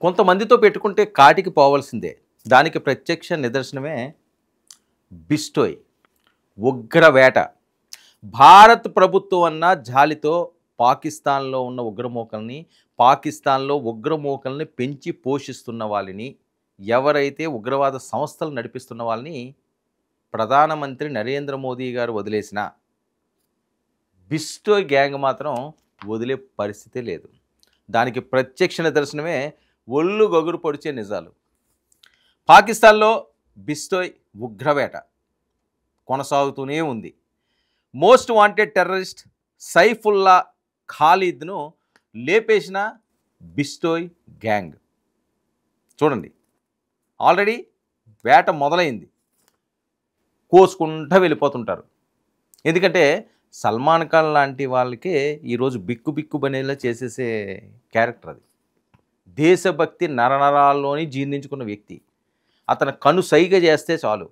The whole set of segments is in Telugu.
కొంతమందితో పెట్టుకుంటే కాటికి పోవలసిందే. దానికి ప్రత్యక్ష నిదర్శనమే బిస్టోయ్ ఉగ్రవేట. భారత్ ప్రభుత్వం అన్న జాలితో పాకిస్తాన్లో ఉన్న ఉగ్రమూకల్ని పెంచి పోషిస్తున్న వాళ్ళని, ఎవరైతే ఉగ్రవాద సంస్థలు నడిపిస్తున్న వాళ్ళని ప్రధానమంత్రి నరేంద్ర మోదీ గారు వదిలేసిన బిస్టోయ్ గ్యాంగ్ మాత్రం వదిలే పరిస్థితే లేదు. దానికి ప్రత్యక్ష నిదర్శనమే ఒళ్ళు గగురు పొడిచే నిజాలు. పాకిస్తాన్లో బిస్టోయ్ ఉగ్రవేట కొనసాగుతూనే ఉంది. మోస్ట్ వాంటెడ్ టెర్రరిస్ట్ సైఫుల్లా ఖాలిద్ను లేపేసిన బిస్టోయ్ గ్యాంగ్. చూడండి, ఆల్రెడీ వేట మొదలైంది. కోసుకుంటూ వెళ్ళిపోతుంటారు. ఎందుకంటే సల్మాన్ ఖాన్ లాంటి వాళ్ళకే ఈరోజు బిక్కు బనేలా చేసేసే క్యారెక్టర్ అది. దేశభక్తి నరనరాల్లోని జీర్ణించుకున్న వ్యక్తి. అతను కనుసైగ చేస్తే చాలు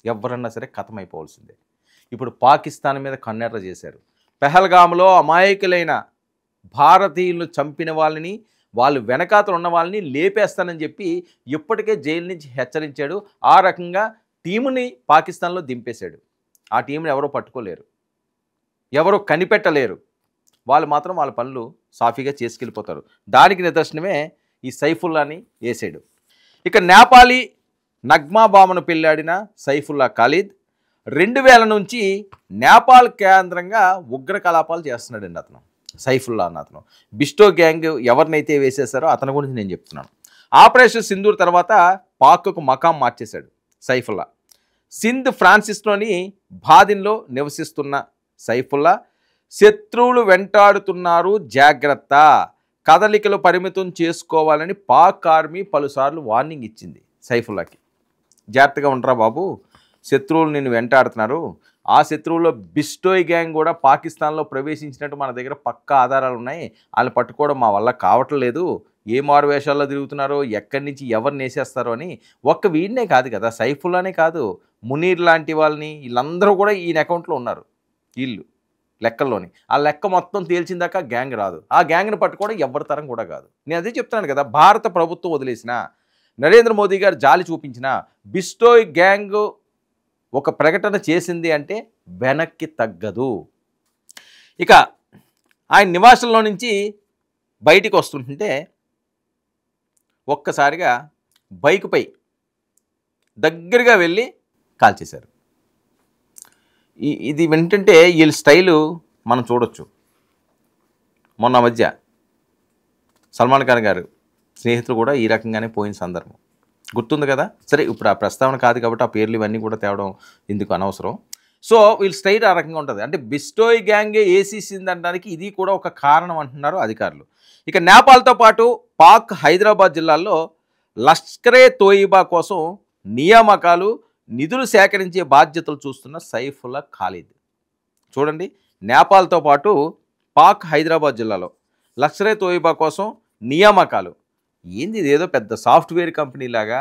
ఎవరన్నా సరే ఖతమైపోవాల్సిందే. ఇప్పుడు పాకిస్తాన్ మీద కన్నెర్ర చేశారు. పెహల్గామ్లో అమాయకులైన భారతీయులను చంపిన వాళ్ళని, వాళ్ళు వెనకాతలు ఉన్న వాళ్ళని లేపేస్తానని చెప్పి ఇప్పటికే జైలు నుంచి హెచ్చరించాడు. ఆ రకంగా టీముని పాకిస్తాన్లో దింపేశాడు. ఆ టీంని ఎవరో పట్టుకోలేరు, ఎవరో కనిపెట్టలేరు. వాళ్ళు మాత్రం వాళ్ళ పనులు సాఫీగా చేసుకెళ్ళిపోతారు. దానికి నిదర్శనమే ఈ సైఫుల్లాని వేసాడు. ఇక నేపాలీ నగ్మా బామను పెళ్ళాడిన సైఫుల్లా ఖాలిద్ 2000 నుంచి నేపాల్ కేంద్రంగా ఉగ్ర కలాపాలు చేస్తున్నాడండి అతను. సైఫుల్లా అన్న అతను బిస్టో గ్యాంగ్ ఎవరినైతే వేసేశారో అతని గురించి నేను చెప్తున్నాను. ఆపరేషన్ సింధూర్ తర్వాత పాక్కు మకాం మార్చేశాడు సైఫుల్లా. సింధ్ ఫ్రాన్సిస్లోని బాదిన్లో నివసిస్తున్న సైఫుల్లా శత్రువులు వెంటాడుతున్నారు, జాగ్రత్త, కదలికలు పరిమితం చేసుకోవాలని పాక్ ఆర్మీ పలుసార్లు వార్నింగ్ ఇచ్చింది సైఫుల్లాకి. జాగ్రత్తగా ఉండరా బాబు, శత్రువులు నిన్ను వెంటాడుతున్నారు. ఆ శత్రువుల్లో బిస్టోయ్ గ్యాంగ్ కూడా పాకిస్తాన్లో ప్రవేశించినట్టు మన దగ్గర పక్కా ఆధారాలు ఉన్నాయి. వాళ్ళు పట్టుకోవడం మా వల్ల కావట్లేదు. ఏ మారువేషాల్లో తిరుగుతున్నారో, ఎక్కడి నుంచి ఎవరిని వేసేస్తారో అని. ఒక్క వీడినే కాదు కదా, సైఫుల్లానే కాదు, మునీర్ లాంటి వాళ్ళని, వీళ్ళందరూ కూడా ఈయన అకౌంట్లో ఉన్నారు. వీళ్ళు లెక్కల్లోని ఆ లెక్క మొత్తం తేల్చిందాక గ్యాంగ్ రాదు. ఆ గ్యాంగ్ని పట్టుకోవడం ఎవరి తరం కూడా కాదు. నేను అదే చెప్తున్నాను కదా, భారత ప్రభుత్వం వదిలేసిన, నరేంద్ర మోదీ గారు జాలి చూపించిన బిస్టోయ్ గ్యాంగ్ ఒక ప్రకటన చేసింది అంటే వెనక్కి తగ్గదు. ఇక ఆయన నివాసంలో నుంచి బయటికి వస్తుంటే ఒక్కసారిగా బైకుపై దగ్గరగా వెళ్ళి కాల్చేశారు. ఇది వింటుంటే వీళ్ళ స్టైలు మనం చూడొచ్చు. మొన్న మధ్య సల్మాన్ ఖాన్ గారు స్నేహితులు కూడా ఈ రకంగానే పోయిన సందర్భం గుర్తుంది కదా. సరే, ఇప్పుడు ఆ ప్రస్తావన కాదు కాబట్టి ఆ పేర్లు ఇవన్నీ కూడా తేవడం ఎందుకు అనవసరం. సో వీళ్ళ స్టైల్ ఆ రకంగా ఉంటుంది. అంటే బిస్టోయ్ గ్యాంగే ఏసీసింది అనడానికి ఇది కూడా ఒక కారణం అంటున్నారు అధికారులు. ఇక నేపాల్తో పాటు పాక్ హైదరాబాద్ జిల్లాల్లో లష్కరే తోయిబా కోసం నియామకాలు, నిధులు సేకరించే బాధ్యతలు చూస్తున్న సైఫుల్లా ఖాలిద్. చూడండి, నేపాల్తో పాటు పాక్ హైదరాబాద్ జిల్లాలో లష్కరే తోయిబా కోసం నియామకాలు. ఏంది ఇదేదో పెద్ద సాఫ్ట్వేర్ కంపెనీలాగా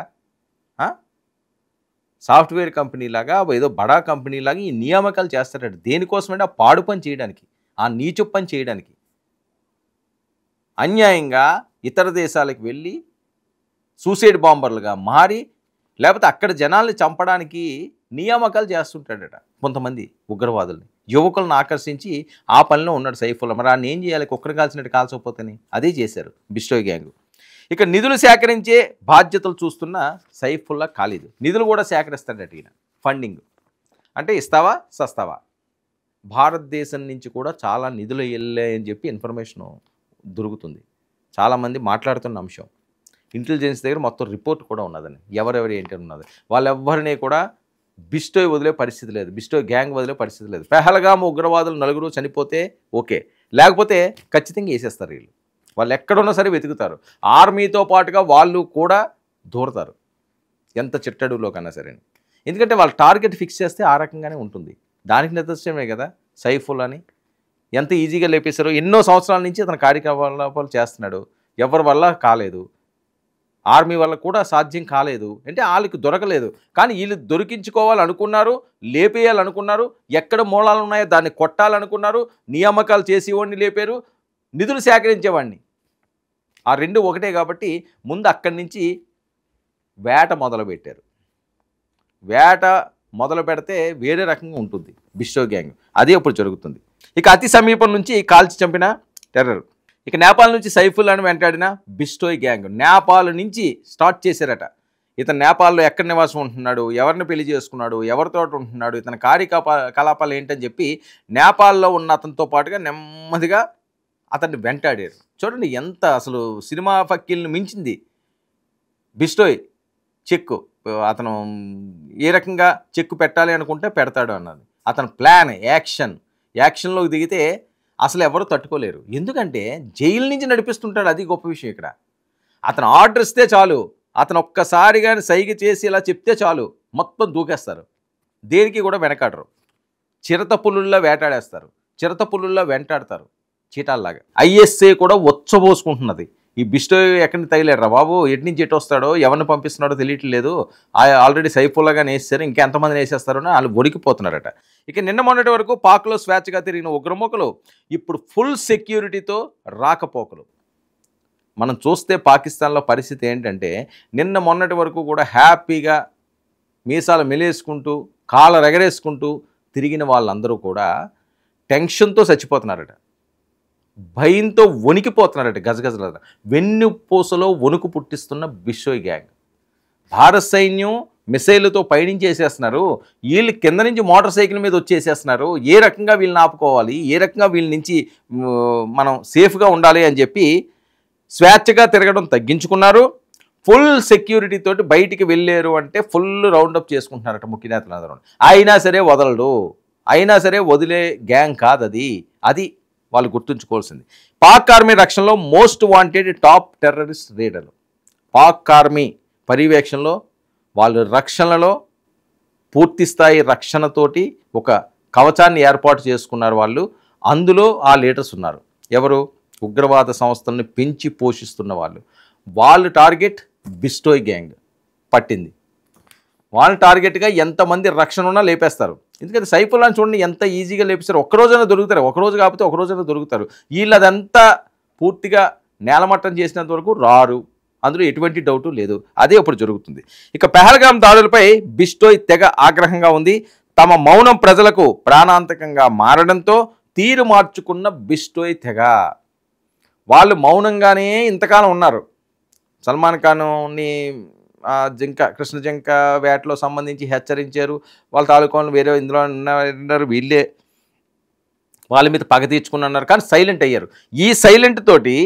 ఏదో బడా కంపెనీలాగా ఈ నియామకాలు చేస్తారట. దేనికోసమంటే ఆ పాడు పని చేయడానికి, ఆ నీచు పని చేయడానికి. అన్యాయంగా ఇతర దేశాలకు వెళ్ళి సూసైడ్ బాంబర్లుగా మారి, లేకపోతే అక్కడ జనాల్ని చంపడానికి నియామకాలు చేస్తుంటాడట కొంతమంది ఉగ్రవాదుల్ని. యువకులను ఆకర్షించి ఆ పనిలో ఉన్నాడు సైఫుల్లా. మరి ఆయన ఏం చేయాలి? కుక్కను కాల్చినట్టు కాల్చకపోతేనే అదే చేశారు బిస్టోయ్ గ్యాంగ్. ఇక నిధులు సేకరించే బాధ్యతలు చూస్తున్న సైఫుల్లా ఖాలిద్. నిధులు కూడా సేకరిస్తాడట ఈయన. ఫండింగ్ అంటే ఇస్తావా సస్తావా. భారతదేశం నుంచి కూడా చాలా నిధులు వెళ్ళాయని చెప్పి ఇన్ఫర్మేషన్ దొరుకుతుంది. చాలామంది మాట్లాడుతున్న అంశం. ఇంటెలిజెన్స్ దగ్గర మొత్తం రిపోర్ట్ కూడా ఉన్నదని, ఎవరెవరు ఏంటి ఉన్నది. వాళ్ళెవ్వరినీ కూడా బిస్టోయ్ వదిలే పరిస్థితి లేదు, బిస్టోయ్ గ్యాంగ్ వదిలే పరిస్థితి లేదు. పెహల్గామ్ ఉగ్రవాదులు 4 చనిపోతే ఓకే, లేకపోతే ఖచ్చితంగా వేసేస్తారు వీళ్ళు. వాళ్ళు ఎక్కడున్నా సరే వెతుకుతారు. ఆర్మీతో పాటుగా వాళ్ళు కూడా దూరతారు, ఎంత చిట్టడులో కన్నా సరే. ఎందుకంటే వాళ్ళు టార్గెట్ ఫిక్స్ చేస్తే ఆ రకంగానే ఉంటుంది. దానికి నిదర్శనమే కదా సైఫుల్లాని ఎంత ఈజీగా లేపేశారో. ఎన్నో సంవత్సరాల నుంచి అతను కార్యకలాపాలు చేస్తున్నాడు, ఎవరి వల్ల కాలేదు. ఆర్మీ వల్ల కూడా సాధ్యం కాలేదు. అంటే వాళ్ళకి దొరకలేదు. కానీ వీళ్ళు దొరికించుకోవాలనుకున్నారు, లేపేయాలనుకున్నారు, ఎక్కడ మూలాలు ఉన్నాయో దాన్ని కొట్టాలనుకున్నారు, నియామకాలు చేసేవాడిని లేపారు, నిధులు సేకరించేవాడిని. ఆ రెండు ఒకటే కాబట్టి ముందు అక్కడి నుంచి వేట మొదలుపెట్టారు. వేట మొదలు పెడితే వేరే రకంగా ఉంటుంది బిస్టోయ్ గ్యాంగ్. అదే ఇప్పుడు జరుగుతుంది. ఇక అతి సమీపం నుంచి కాల్చి చంపిన టెర్రర్. ఇక నేపాల్ నుంచి సైఫుల్లాను వెంటాడిన బిస్టోయ్ గ్యాంగ్. నేపాల్ నుంచి స్టార్ట్ చేశారట. ఇతను నేపాల్లో ఎక్కడ నివాసం ఉంటున్నాడు, ఎవరిని పెళ్లి చేసుకున్నాడు, ఎవరితో ఉంటున్నాడు, ఇతని కార్యకలాపాలు ఏంటని చెప్పి నేపాల్లో ఉన్న అతనితో పాటుగా నెమ్మదిగా అతన్ని వెంటాడారు. చూడండి ఎంత అసలు సినిమా ఫక్కీల్ని మించింది బిస్టోయ్ చెక్కు. అతను ఏ రకంగా చెక్కు పెట్టాలి అనుకుంటే పెడతాడు అన్నది అతని ప్లాన్. యాక్షన్లోకి దిగితే అసలు ఎవరు తట్టుకోలేరు. ఎందుకంటే జైలు నుంచి నడిపిస్తుంటాడు, అది గొప్ప విషయం. ఇక్కడ అతను ఆర్డర్ ఇస్తే చాలు, అతను ఒక్కసారిగా సైగ చేసి ఇలా చెప్తే చాలు, మొత్తం దూకేస్తారు. దేనికి కూడా వెనకాడరు. చిరత పులుల్లో వేటాడేస్తారు, చిరత పులుల్లో వెంటాడతారు చీటాల్లాగా. ఐఎస్ఏ కూడా ఉచ్చబోసుకుంటున్నది. ఈ బిస్టోయ్ ఎక్కడిని తగిలేరా బాబు, ఎటు నుంచి ఎటు వస్తాడో, ఎవరిని పంపిస్తున్నాడో తెలియట్లేదు, ఆల్రెడీ సైఫుల్లాగానే వేసేసారు, ఇంకెంతమందిని వేసేస్తారో వాళ్ళు వణికిపోతున్నారట. ఇక నిన్న మొన్నటి వరకు పాక్లో స్వేచ్ఛగా తిరిగిన ఉగ్రముఖులు ఇప్పుడు ఫుల్ సెక్యూరిటీతో రాకపోకలు. మనం చూస్తే పాకిస్తాన్లో పరిస్థితి ఏంటంటే నిన్న మొన్నటి వరకు కూడా హ్యాపీగా మీసాలు మెలేసుకుంటూ కాళ్ళ ఎగరేసుకుంటూ తిరిగిన వాళ్ళందరూ కూడా టెన్షన్తో చచ్చిపోతున్నారట, భయంతో వణికిపోతున్నారట, గజగజల వెన్నుపూసలో వణుకు పుట్టిస్తున్న బిస్టోయ్ గ్యాంగ్. భారత సైన్యం మిసైళ్ళతో పైనుంచి వేసేస్తున్నారు, వీళ్ళు కింద నుంచి మోటార్ సైకిల్ మీద వచ్చేసేస్తున్నారు. ఏ రకంగా వీళ్ళని ఆపుకోవాలి, ఏ రకంగా వీళ్ళ నుంచి మనం సేఫ్గా ఉండాలి అని చెప్పి స్వేచ్ఛగా తిరగడం తగ్గించుకున్నారు. ఫుల్ సెక్యూరిటీ తోటి బయటికి వెళ్ళారు అంటే ఫుల్ రౌండప్ చేసుకుంటున్నారట ముఖ్య నేతలందరూ. అయినా సరే వదలడు, అయినా సరే వదిలే గ్యాంగ్ కాదు అది. అది వాళ్ళు గుర్తుంచుకోవాల్సింది. పాక్ ఆర్మీ రక్షణలో మోస్ట్ వాంటెడ్ టాప్ టెర్రరిస్ట్ రేడర్లు. పాక్ ఆర్మీ పర్యవేక్షణలో వాళ్ళు రక్షణలో పూర్తి స్థాయి రక్షణతోటి ఒక కవచాన్ని ఏర్పాటు చేసుకున్నారు వాళ్ళు. అందులో ఆ లీడర్స్ ఉన్నారు. ఎవరు? ఉగ్రవాద సంస్థలను పెంచి పోషిస్తున్న వాళ్ళు. వాళ్ళు టార్గెట్ బిస్టోయ్ గ్యాంగ్ పట్టింది. వాళ్ళ టార్గెట్గా ఎంతమంది రక్షణ ఉన్నా లేపేస్తారు. ఎందుకంటే సైఫుల్లాని చూడండి ఎంత ఈజీగా లేపిస్తారు. ఒక్కరోజైనా దొరుకుతారు, ఒకరోజు కాకపోతే ఒకరోజైనా దొరుకుతారు. వీళ్ళు అదంతా పూర్తిగా నేలమట్టం చేసినంత వరకు రారు, అందులో ఎటువంటి డౌటు లేదు. అదే ఇప్పుడు జరుగుతుంది. ఇక పెహల్గాం దాడులపై బిస్టోయ్ తెగ ఆగ్రహంగా ఉంది. తమ మౌనం ప్రజలకు ప్రాణాంతకంగా మారడంతో తీరు మార్చుకున్న బిస్టోయ్ తెగ. వాళ్ళు మౌనంగానే ఇంతకాలం ఉన్నారు. సల్మాన్ ఖాన్ని కృష్ణ జింక వేటలో సంబంధించి హెచ్చరించారు. వాళ్ళ తాలూకాలు వేరే ఇందులో ఉన్నారు, వీళ్ళే వాళ్ళ మీద పగ తీర్చుకున్నారు. కానీ సైలెంట్ అయ్యారు. ఈ సైలెంట్ తోటి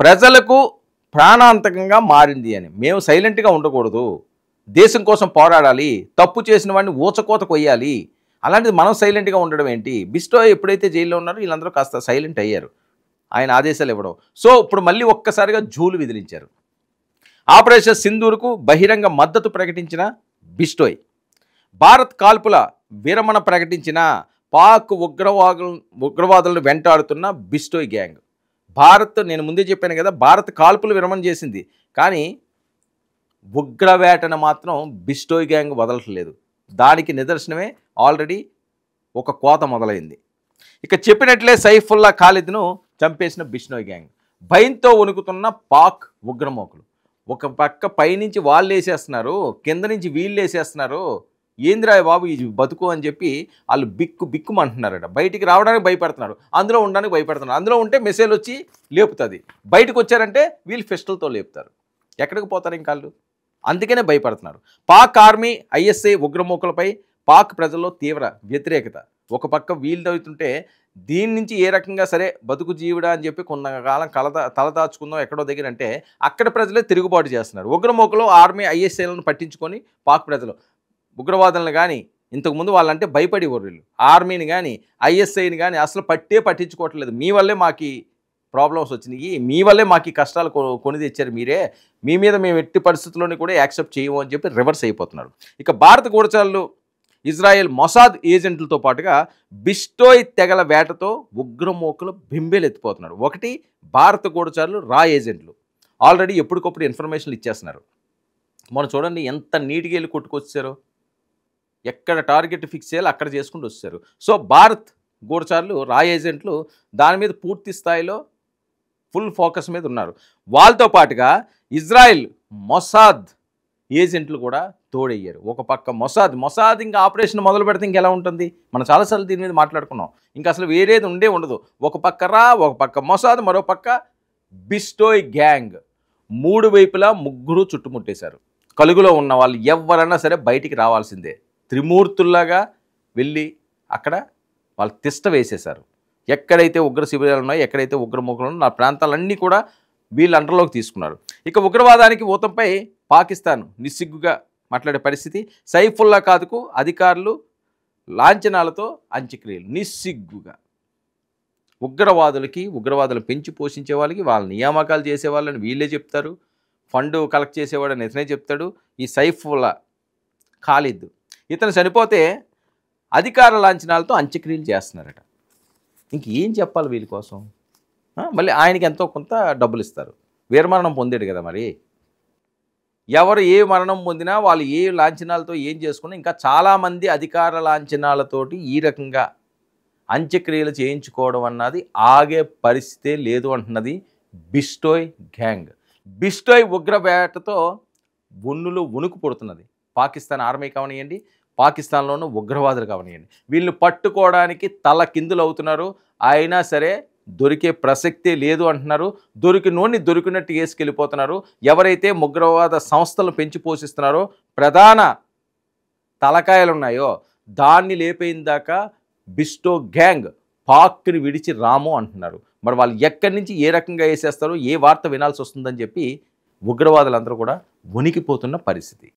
ప్రజలకు ప్రాణాంతకంగా మారింది అని. మేము సైలెంట్గా ఉండకూడదు, దేశం కోసం పోరాడాలి, తప్పు చేసిన వాడిని ఊచకోత కొయ్యాలి, అలాంటిది మనం సైలెంట్గా ఉండడం ఏంటి? బిస్టోయ్ ఎప్పుడైతే జైల్లో ఉన్నారో వీళ్ళందరూ కాస్త సైలెంట్ అయ్యారు, ఆయన ఆదేశాలు ఇవ్వడం. సో ఇప్పుడు మళ్ళీ ఒక్కసారిగా జూలు విదిలించారు. ఆపరేషన్ సింధూర్కు బహిరంగ మద్దతు ప్రకటించిన బిస్టోయ్, భారత్ కాల్పుల విరమణ ప్రకటించిన పాక్ ఉగ్రవాదులను వెంటాడుతున్న బిస్టోయ్ గ్యాంగ్. భారత్, నేను ముందే చెప్పాను కదా, భారత్ కాల్పులు విరమణ చేసింది, కానీ ఉగ్రవేటను మాత్రం బిస్టోయ్ గ్యాంగ్ వదలట్లేదు. దానికి నిదర్శనమే ఆల్రెడీ ఒక కోత మొదలైంది. ఇక చెప్పినట్లే సైఫుల్లా ఖాలిద్ను చంపేసిన బిస్టోయ్ గ్యాంగ్. భయంతో వణుకుతున్న పాక్ ఉగ్రమోకులు. ఒక పక్క పైనుంచి వాళ్ళు వేసేస్తున్నారు, కింద నుంచి వీళ్ళు వేసేస్తున్నారు. ఏందిరాయ్ బాబు ఈ బతుకు అని చెప్పి వాళ్ళు బిక్కుమంటున్నారట. బయటికి రావడానికి భయపడుతున్నారు, అందులో ఉండడానికి భయపడుతున్నారు. అందులో ఉంటే మెసేజ్ వచ్చి లేపుతుంది, బయటకు వచ్చారంటే వీళ్ళు ఫెస్టల్తో లేపుతారు. ఎక్కడికి పోతారు ఇంకా వాళ్ళు? అందుకనే భయపడుతున్నారు. పాక్ ఆర్మీ ఐఎస్ఐ ఉగ్రమూకలపై పాక్ ప్రజల్లో తీవ్ర వ్యతిరేకత. ఒక పక్క వీళ్ళు అవుతుంటే దీని నుంచి ఏ రకంగా సరే బతుకు జీవుడా అని చెప్పి కొంతకాలం తలదాచుకుందాం ఎక్కడో దగ్గర అంటే అక్కడ ప్రజలే తిరుగుబాటు చేస్తున్నారు. ఉగ్రమూకలు ఆర్మీ ఐఎస్ఐలను పట్టించుకొని పాక్ ప్రజలు ఉగ్రవాదులను కానీ ఇంతకుముందు వాళ్ళంటే భయపడేవారు. వీళ్ళు ఆర్మీని కానీ ఐఎస్ఐని కానీ అసలు పట్టించుకోవట్లేదు. మీ వల్లే మాకు ప్రాబ్లమ్స్ వచ్చినాయి, మీ వల్లే మాకు కష్టాలు కొని తెచ్చారు మీరే, మీ మీద మేము ఎట్టి పరిస్థితుల్లోని కూడా యాక్సెప్ట్ చేయము అని చెప్పి రివర్స్ అయిపోతున్నారు. ఇక భారత గూఢచారులు, ఇజ్రాయెల్ మొసాద్ ఏజెంట్లతో పాటుగా బిస్టోయ్ తెగల వేటతో ఉగ్రమూకలు బింబేలెత్తిపోతున్నారు. ఒకటి భారత గూఢచారులు, రా ఏజెంట్లు ఆల్రెడీ ఎప్పటికప్పుడు ఇన్ఫర్మేషన్లు ఇచ్చేస్తున్నారు. మనం చూడండి ఎంత నీట్గా వెళ్ళి కొట్టుకొచ్చారో, ఎక్కడ టార్గెట్ ఫిక్స్ చేయాలి అక్కడ చేసుకుంటూ వచ్చారు. సో భారత్ గూఢచారులు, రా ఏజెంట్లు దాని మీద పూర్తి స్థాయిలో ఫుల్ ఫోకస్ మీద ఉన్నారు. వాళ్ళతో పాటుగా ఇజ్రాయెల్ మొసాద్ ఏజెంట్లు కూడా తోడయ్యారు. ఒక పక్క మొసాద్ ఇంకా ఆపరేషన్ మొదలు పెడితే ఇంకెలా ఉంటుంది? మనం చాలాసార్లు దీని మీద మాట్లాడుకున్నాం. ఇంకా అసలు వేరేది ఉండదు. ఒక పక్క ఒక పక్క మొసాద్, మరో పక్క బిస్టోయ్ గ్యాంగ్, 3 వైపులా ముగ్గురు చుట్టుముట్టేశారు. కలుగులో ఉన్న వాళ్ళు ఎవరన్నా సరే బయటికి రావాల్సిందే. త్రిమూర్తుల్లాగా వెళ్ళి అక్కడ వాళ్ళు తిష్ట వేసేశారు. ఎక్కడైతే ఉగ్ర శిబిరాలు ఉన్నాయో, ఎక్కడైతే ఉగ్రముఖులు ఉన్నాయో, ఆ ప్రాంతాలన్నీ కూడా వీళ్ళ అండర్లోకి తీసుకున్నారు. ఇక ఉగ్రవాదానికి ఊతంపై పాకిస్తాన్ నిస్సిగ్గుగా మాట్లాడే పరిస్థితి. సైఫుల్లా ఖాన్కు అధికారులు లాంఛనాలతో అంత్యక్రియలు. నిస్సిగ్గుగా ఉగ్రవాదులను పెంచి పోషించే వాళ్ళకి, వాళ్ళ నియామకాలు చేసేవాళ్ళని వీళ్ళే చెప్తారు. ఫండ్ కలెక్ట్ చేసేవాడని ఇతనే చెప్తాడు. ఈ సైఫుల్లా ఖాలిద్ ఇతను చనిపోతే అధికార లాంఛనాలతో అంత్యక్రియలు చేస్తున్నారట. ఇంకేం చెప్పాలి వీళ్ళ కోసం? మళ్ళీ ఆయనకి ఎంతో కొంత డబ్బులు ఇస్తారు. వీరమరణం పొందాడు కదా. మరి ఎవరు ఏ మరణం పొందినా వాళ్ళు ఏ లాంఛనాలతో ఏం చేసుకున్నా ఇంకా చాలామంది అధికార లాంఛనాలతోటి ఈ రకంగా అంత్యక్రియలు చేయించుకోవడం అన్నది ఆగే పరిస్థితే లేదు అంటున్నది బిస్టోయ్ గ్యాంగ్. బిస్టోయ్ ఉగ్రవేటతో వణుకు పుడుతున్నది. పాకిస్తాన్ ఆర్మీ కావనియండి, పాకిస్తాన్లోనూ ఉగ్రవాదులు కావనియండి, వీళ్ళు పట్టుకోవడానికి తల కిందులు అవుతున్నారు. అయినా సరే దొరికే ప్రసక్తే లేదు అంటున్నారు. దొరికినట్టు వేసుకెళ్ళిపోతున్నారు. ఎవరైతే ఉగ్రవాద సంస్థలను పెంచి పోషిస్తున్నారో, ప్రధాన తలకాయలు ఉన్నాయో దాన్ని లేపేయిన దాకా బిస్టో గ్యాంగ్ పాక్ని విడిచి రాము అంటున్నారు. మరి వాళ్ళు ఎక్కడి నుంచి ఏ రకంగా వేసేస్తారో, ఏ వార్త వినాల్సి వస్తుందని చెప్పి ఉగ్రవాదులందరూ కూడా వణికిపోతున్న పరిస్థితి.